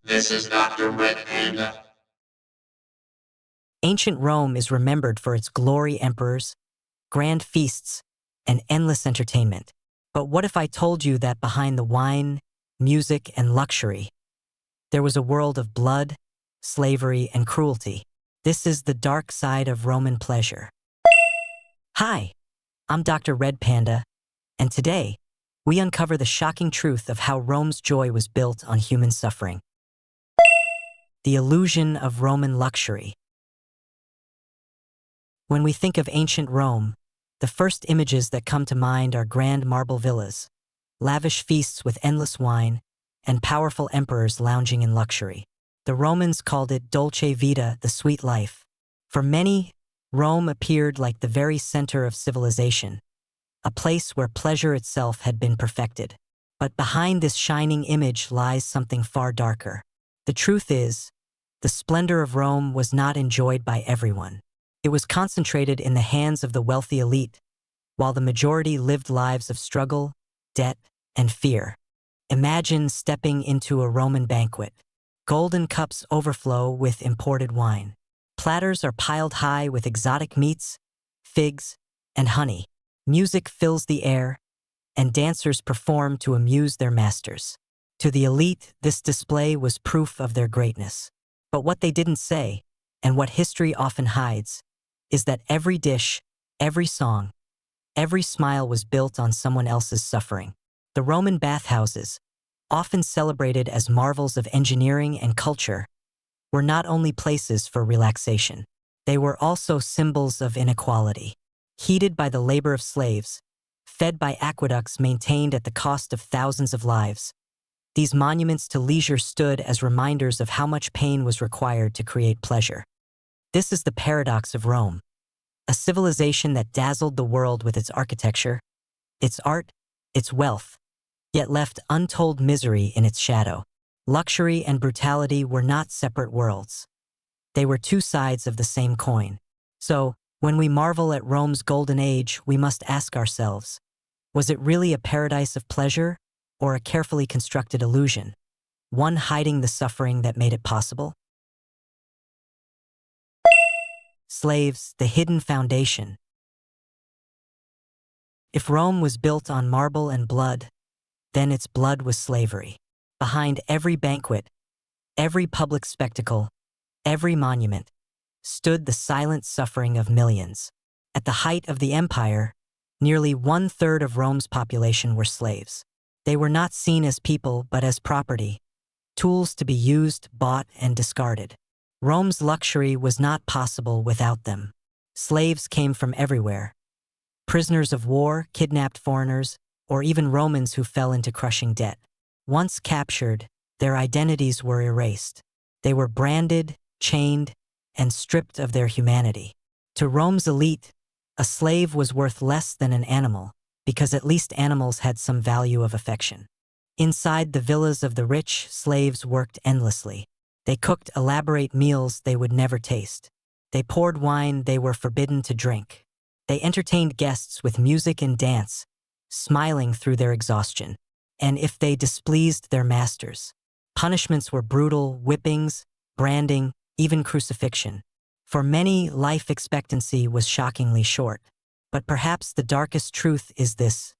This is Dr.RED Panda. Ancient Rome is remembered for its glory emperors, grand feasts, and endless entertainment. But what if I told you that behind the wine, music, and luxury, there was a world of blood, slavery, and cruelty? This is the dark side of Roman pleasure. Hi, I'm Dr. Red Panda, and today, we uncover the shocking truth of how Rome's joy was built on human suffering. The illusion of Roman luxury. When we think of ancient Rome, the first images that come to mind are grand marble villas, lavish feasts with endless wine, and powerful emperors lounging in luxury. The Romans called it dolce vita, the sweet life. For many, Rome appeared like the very center of civilization, a place where pleasure itself had been perfected. But behind this shining image lies something far darker. The truth is, the splendor of Rome was not enjoyed by everyone. It was concentrated in the hands of the wealthy elite, while the majority lived lives of struggle, debt, and fear. Imagine stepping into a Roman banquet. Golden cups overflow with imported wine. Platters are piled high with exotic meats, figs, and honey. Music fills the air, and dancers perform to amuse their masters. To the elite, this display was proof of their greatness. But what they didn't say, and what history often hides, is that every dish, every song, every smile was built on someone else's suffering. The Roman bathhouses, often celebrated as marvels of engineering and culture, were not only places for relaxation. They were also symbols of inequality. Heated by the labor of slaves, fed by aqueducts maintained at the cost of thousands of lives, these monuments to leisure stood as reminders of how much pain was required to create pleasure. This is the paradox of Rome, a civilization that dazzled the world with its architecture, its art, its wealth, yet left untold misery in its shadow. Luxury and brutality were not separate worlds. They were two sides of the same coin. So, when we marvel at Rome's golden age, we must ask ourselves, was it really a paradise of pleasure, or a carefully constructed illusion, one hiding the suffering that made it possible? Slaves, the hidden foundation. If Rome was built on marble and blood, then its blood was slavery. Behind every banquet, every public spectacle, every monument, stood the silent suffering of millions. At the height of the empire, nearly 1/3 of Rome's population were slaves. They were not seen as people but as property, tools to be used, bought, and discarded. Rome's luxury was not possible without them. Slaves came from everywhere. Prisoners of war, kidnapped foreigners, or even Romans who fell into crushing debt. Once captured, their identities were erased. They were branded, chained, and stripped of their humanity. To Rome's elite, a slave was worth less than an animal, because at least animals had some value of affection. Inside the villas of the rich, slaves worked endlessly. They cooked elaborate meals they would never taste. They poured wine they were forbidden to drink. They entertained guests with music and dance, smiling through their exhaustion. And if they displeased their masters, punishments were brutal: whippings, branding, even crucifixion. For many, life expectancy was shockingly short. But perhaps the darkest truth is this: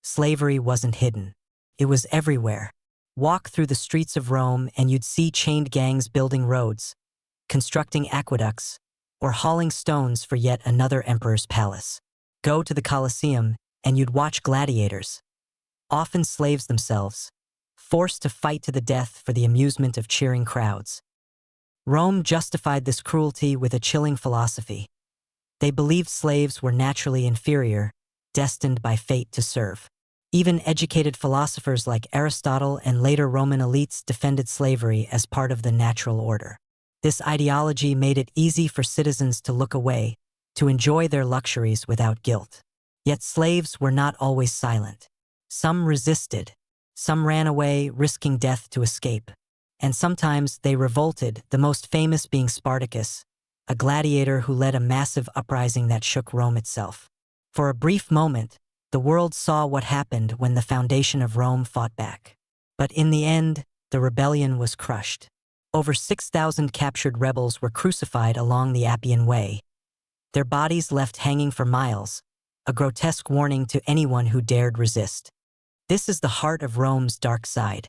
slavery wasn't hidden. It was everywhere. Walk through the streets of Rome and you'd see chained gangs building roads, constructing aqueducts, or hauling stones for yet another emperor's palace. Go to the Colosseum and you'd watch gladiators, often slaves themselves, forced to fight to the death for the amusement of cheering crowds. Rome justified this cruelty with a chilling philosophy. They believed slaves were naturally inferior, destined by fate to serve. Even educated philosophers like Aristotle and later Roman elites defended slavery as part of the natural order. This ideology made it easy for citizens to look away, to enjoy their luxuries without guilt. Yet slaves were not always silent. Some resisted, some ran away, risking death to escape. And sometimes they revolted, the most famous being Spartacus, a gladiator who led a massive uprising that shook Rome itself. For a brief moment, the world saw what happened when the foundation of Rome fought back. But in the end, the rebellion was crushed. Over 6,000 captured rebels were crucified along the Appian Way, their bodies left hanging for miles, a grotesque warning to anyone who dared resist. This is the heart of Rome's dark side.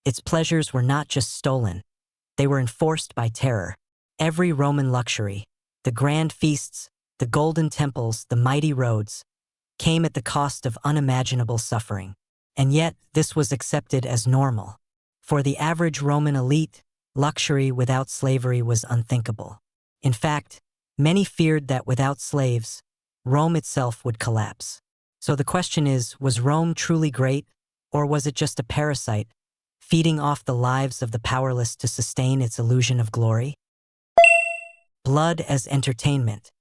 Its pleasures were not just stolen, they were enforced by terror. Every Roman luxury, the grand feasts, the golden temples, the mighty roads, came at the cost of unimaginable suffering. And yet, this was accepted as normal. For the average Roman elite, luxury without slavery was unthinkable. In fact, many feared that without slaves, Rome itself would collapse. So the question is, was Rome truly great, or was it just a parasite, feeding off the lives of the powerless to sustain its illusion of glory? Blood as entertainment.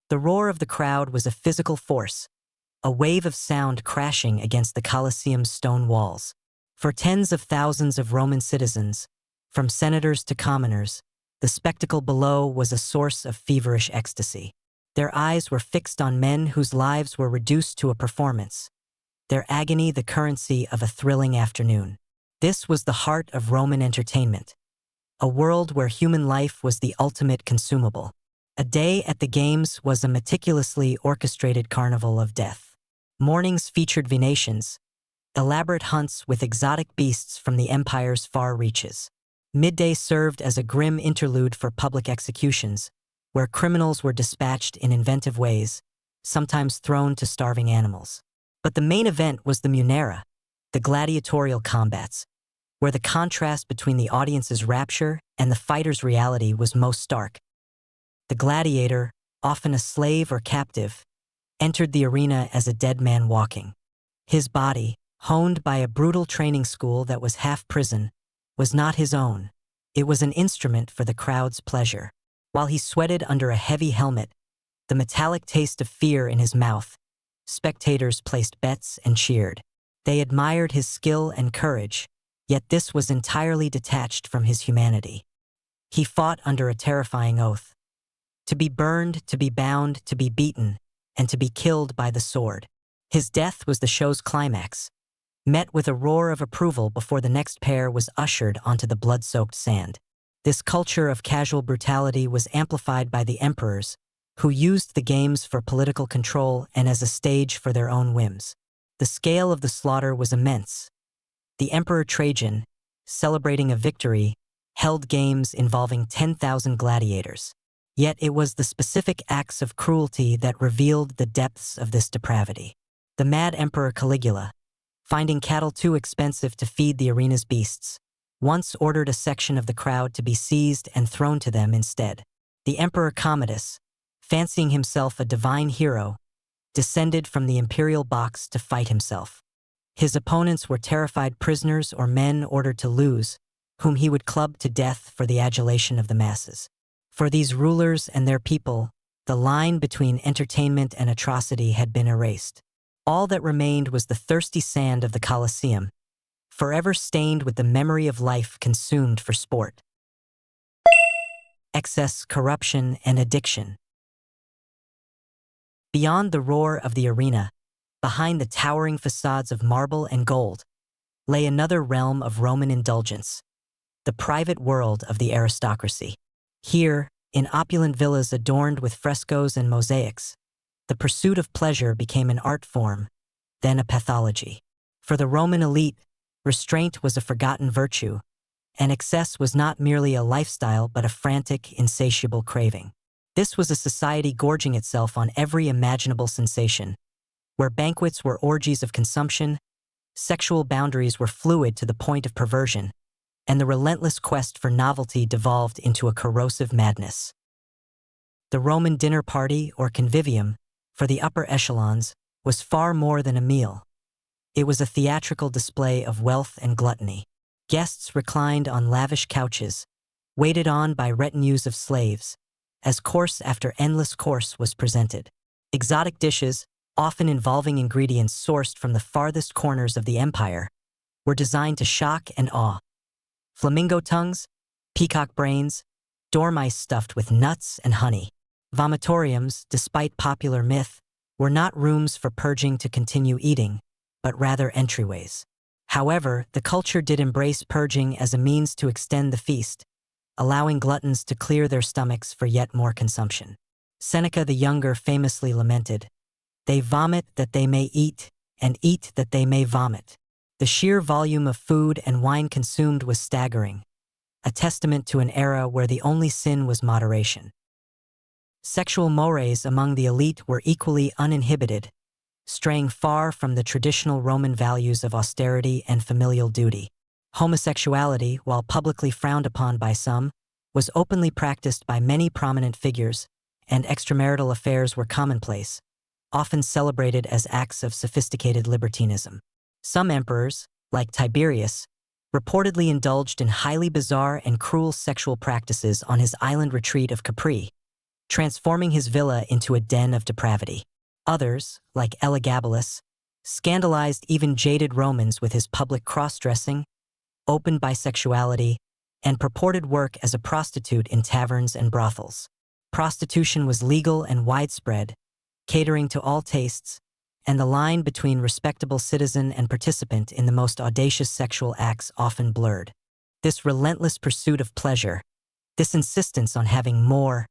The roar of the crowd was a physical force, a wave of sound crashing against the Colosseum's stone walls. For tens of thousands of Roman citizens, from senators to commoners, the spectacle below was a source of feverish ecstasy. Their eyes were fixed on men whose lives were reduced to a performance, their agony the currency of a thrilling afternoon. This was the heart of Roman entertainment, a world where human life was the ultimate consumable. A day at the games was a meticulously orchestrated carnival of death. Mornings featured venations, elaborate hunts with exotic beasts from the empire's far reaches. Midday served as a grim interlude for public executions, where criminals were dispatched in inventive ways, sometimes thrown to starving animals. But the main event was the munera, the gladiatorial combats, where the contrast between the audience's rapture and the fighter's reality was most stark. The gladiator, often a slave or captive, entered the arena as a dead man walking. His body, honed by a brutal training school that was half prison, was not his own. It was an instrument for the crowd's pleasure. While he sweated under a heavy helmet, the metallic taste of fear in his mouth, spectators placed bets and cheered. They admired his skill and courage, yet this was entirely detached from his humanity. He fought under a terrifying oath: to be burned, to be bound, to be beaten, and to be killed by the sword. His death was the show's climax, met with a roar of approval before the next pair was ushered onto the blood-soaked sand. This culture of casual brutality was amplified by the emperors, who used the games for political control and as a stage for their own whims. The scale of the slaughter was immense. The Emperor Trajan, celebrating a victory, held games involving 10,000 gladiators. Yet it was the specific acts of cruelty that revealed the depths of this depravity. The mad Emperor Caligula, finding cattle too expensive to feed the arena's beasts, once ordered a section of the crowd to be seized and thrown to them instead. The Emperor Commodus, fancying himself a divine hero, descended from the imperial box to fight himself. His opponents were terrified prisoners or men ordered to lose, whom he would club to death for the adulation of the masses. For these rulers and their people, the line between entertainment and atrocity had been erased. All that remained was the thirsty sand of the Colosseum, forever stained with the memory of life consumed for sport. Excess, corruption, and addiction. Beyond the roar of the arena, behind the towering facades of marble and gold, lay another realm of Roman indulgence, the private world of the aristocracy. Here, in opulent villas adorned with frescoes and mosaics, the pursuit of pleasure became an art form, then a pathology. For the Roman elite, restraint was a forgotten virtue, and excess was not merely a lifestyle but a frantic, insatiable craving. This was a society gorging itself on every imaginable sensation, where banquets were orgies of consumption, sexual boundaries were fluid to the point of perversion, and the relentless quest for novelty devolved into a corrosive madness. The Roman dinner party, or convivium, for the upper echelons, was far more than a meal. It was a theatrical display of wealth and gluttony. Guests reclined on lavish couches, waited on by retinues of slaves, as course after endless course was presented. Exotic dishes, often involving ingredients sourced from the farthest corners of the empire, were designed to shock and awe. Flamingo tongues, peacock brains, dormice stuffed with nuts and honey. Vomitoriums, despite popular myth, were not rooms for purging to continue eating, but rather entryways. However, the culture did embrace purging as a means to extend the feast, allowing gluttons to clear their stomachs for yet more consumption. Seneca the Younger famously lamented, "They vomit that they may eat, and eat that they may vomit." The sheer volume of food and wine consumed was staggering, a testament to an era where the only sin was moderation. Sexual mores among the elite were equally uninhibited, straying far from the traditional Roman values of austerity and familial duty. Homosexuality, while publicly frowned upon by some, was openly practiced by many prominent figures, and extramarital affairs were commonplace, often celebrated as acts of sophisticated libertinism. Some emperors, like Tiberius, reportedly indulged in highly bizarre and cruel sexual practices on his island retreat of Capri, transforming his villa into a den of depravity. Others, like Elagabalus, scandalized even jaded Romans with his public cross-dressing, open bisexuality, and purported work as a prostitute in taverns and brothels. Prostitution was legal and widespread, catering to all tastes, and the line between respectable citizen and participant in the most audacious sexual acts often blurred. This relentless pursuit of pleasure, this insistence on having more,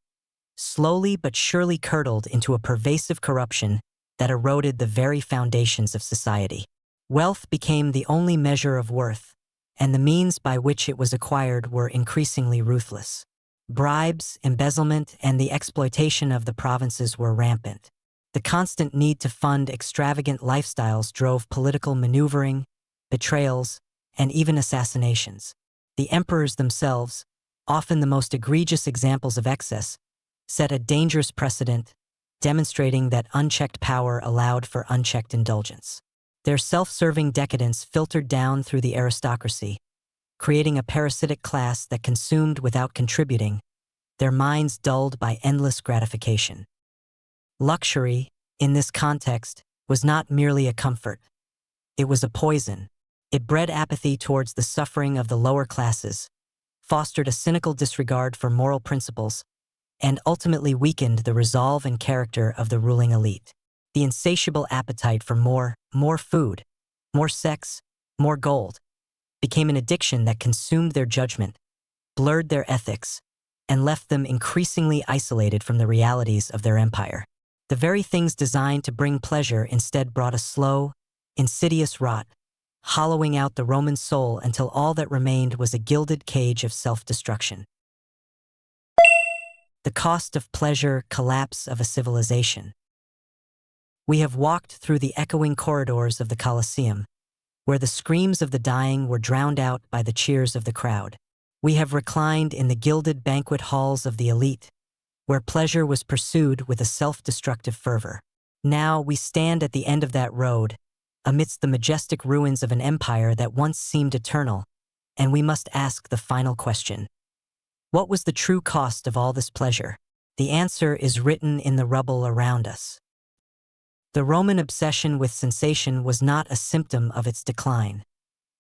slowly but surely curdled into a pervasive corruption that eroded the very foundations of society. Wealth became the only measure of worth, and the means by which it was acquired were increasingly ruthless. Bribes, embezzlement, and the exploitation of the provinces were rampant. The constant need to fund extravagant lifestyles drove political maneuvering, betrayals, and even assassinations. The emperors themselves, often the most egregious examples of excess, set a dangerous precedent, demonstrating that unchecked power allowed for unchecked indulgence. Their self-serving decadence filtered down through the aristocracy, creating a parasitic class that consumed without contributing, their minds dulled by endless gratification. Luxury, in this context, was not merely a comfort. It was a poison. It bred apathy towards the suffering of the lower classes, fostered a cynical disregard for moral principles, and ultimately weakened the resolve and character of the ruling elite. The insatiable appetite for more food, more sex, more gold, became an addiction that consumed their judgment, blurred their ethics, and left them increasingly isolated from the realities of their empire. The very things designed to bring pleasure instead brought a slow, insidious rot, hollowing out the Roman soul until all that remained was a gilded cage of self-destruction. The cost of pleasure, collapse of a civilization. We have walked through the echoing corridors of the Colosseum, where the screams of the dying were drowned out by the cheers of the crowd. We have reclined in the gilded banquet halls of the elite, where pleasure was pursued with a self-destructive fervor. Now we stand at the end of that road, amidst the majestic ruins of an empire that once seemed eternal, and we must ask the final question. What was the true cost of all this pleasure? The answer is written in the rubble around us. The Roman obsession with sensation was not a symptom of its decline.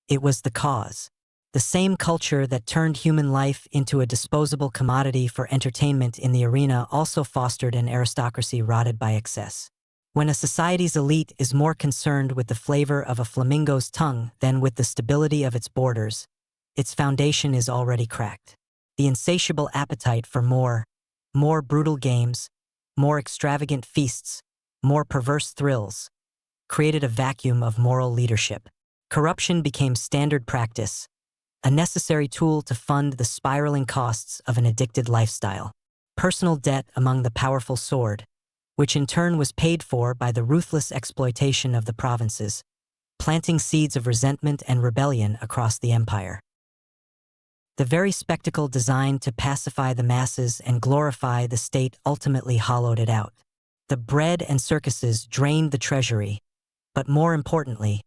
It was the cause. The same culture that turned human life into a disposable commodity for entertainment in the arena also fostered an aristocracy rotted by excess. When a society's elite is more concerned with the flavor of a flamingo's tongue than with the stability of its borders, its foundation is already cracked. The insatiable appetite for more brutal games, more extravagant feasts, more perverse thrills, created a vacuum of moral leadership. Corruption became standard practice, a necessary tool to fund the spiraling costs of an addicted lifestyle. Personal debt among the powerful soared, which in turn was paid for by the ruthless exploitation of the provinces, planting seeds of resentment and rebellion across the empire. The very spectacle designed to pacify the masses and glorify the state ultimately hollowed it out. The bread and circuses drained the treasury, but more importantly,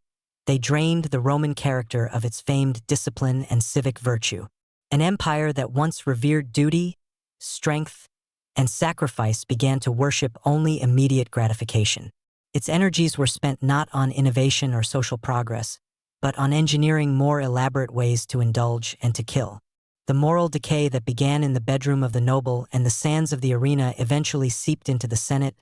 they drained the Roman character of its famed discipline and civic virtue. An empire that once revered duty, strength, and sacrifice began to worship only immediate gratification. Its energies were spent not on innovation or social progress, but on engineering more elaborate ways to indulge and to kill. The moral decay that began in the bedroom of the noble and the sands of the arena eventually seeped into the Senate,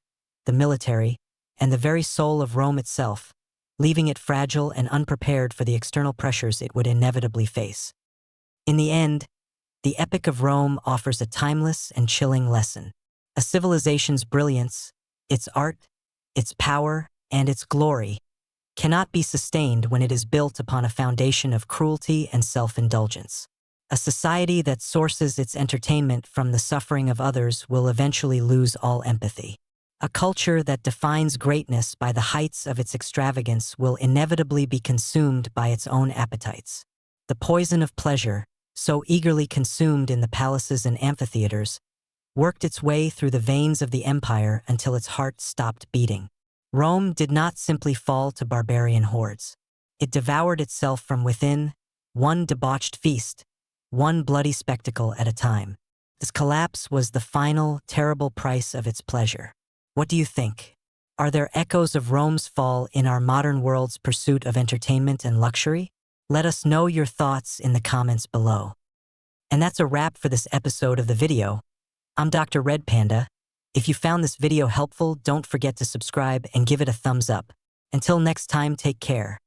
the military, and the very soul of Rome itself, leaving it fragile and unprepared for the external pressures it would inevitably face. In the end, the Epic of Rome offers a timeless and chilling lesson. A civilization's brilliance, its art, its power, and its glory cannot be sustained when it is built upon a foundation of cruelty and self-indulgence. A society that sources its entertainment from the suffering of others will eventually lose all empathy. A culture that defines greatness by the heights of its extravagance will inevitably be consumed by its own appetites. The poison of pleasure, so eagerly consumed in the palaces and amphitheaters, worked its way through the veins of the empire until its heart stopped beating. Rome did not simply fall to barbarian hordes. It devoured itself from within, one debauched feast, one bloody spectacle at a time. This collapse was the final, terrible price of its pleasure. What do you think? Are there echoes of Rome's fall in our modern world's pursuit of entertainment and luxury? Let us know your thoughts in the comments below. And that's a wrap for this episode of the video. I'm Dr. Red Panda. If you found this video helpful, don't forget to subscribe and give it a thumbs up. Until next time, take care.